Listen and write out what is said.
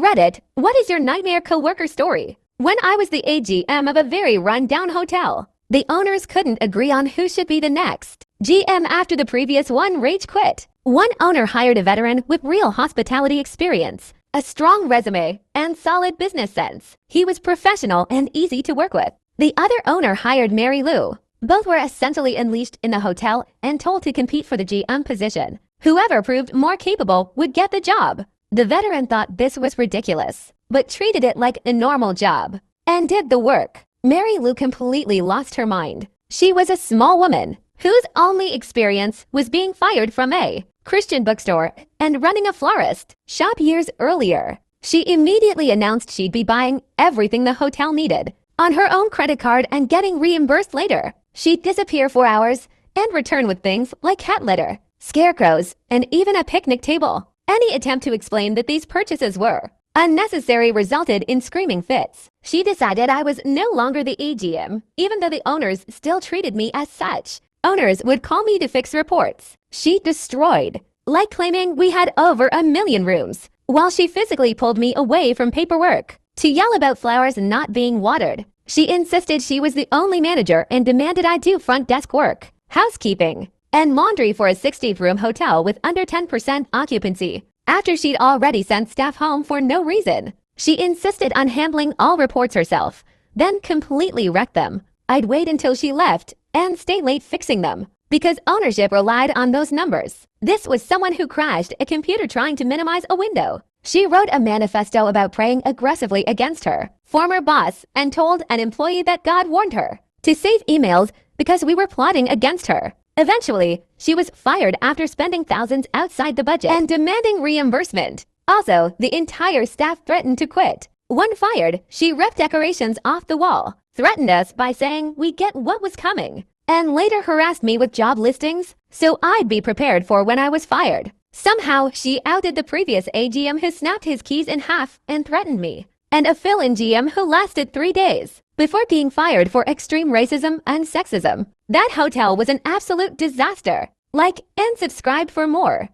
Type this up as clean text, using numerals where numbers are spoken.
Reddit, what is your nightmare coworker story? When I was the AGM of a very run-down hotel, the owners couldn't agree on who should be the next GM after the previous one rage quit. One owner hired a veteran with real hospitality experience, a strong resume, and solid business sense. He was professional and easy to work with. The other owner hired Mary Lou. Both were essentially unleashed in the hotel and told to compete for the GM position. Whoever proved more capable would get the job. The veteran thought this was ridiculous, but treated it like a normal job and did the work. Mary Lou completely lost her mind. She was a small woman whose only experience was being fired from a Christian bookstore and running a florist shop years earlier. She immediately announced she'd be buying everything the hotel needed on her own credit card and getting reimbursed later. She'd disappear for hours and return with things like cat litter, scarecrows, and even a picnic table. Any attempt to explain that these purchases were unnecessary resulted in screaming fits. She decided I was no longer the AGM, even though the owners still treated me as such. Owners would call me to fix reports she destroyed, like claiming we had over 1 million rooms, while she physically pulled me away from paperwork to yell about flowers not being watered. She insisted she was the only manager and demanded I do front desk work, housekeeping, and laundry for a 60-room hotel with under 10% occupancy. After she'd already sent staff home for no reason, she insisted on handling all reports herself, then completely wrecked them. I'd wait until she left and stay late fixing them, because ownership relied on those numbers. This was someone who crashed a computer trying to minimize a window. She wrote a manifesto about praying aggressively against her former boss and told an employee that God warned her to save emails because we were plotting against her. Eventually, she was fired after spending thousands outside the budget and demanding reimbursement. Also, the entire staff threatened to quit. When fired, she ripped decorations off the wall, threatened us by saying we'd get what was coming, and later harassed me with job listings so I'd be prepared for when I was fired. Somehow, she outed the previous AGM who snapped his keys in half and threatened me, and a fill-in GM who lasted 3 days before being fired for extreme racism and sexism. That hotel was an absolute disaster. Like and subscribe for more.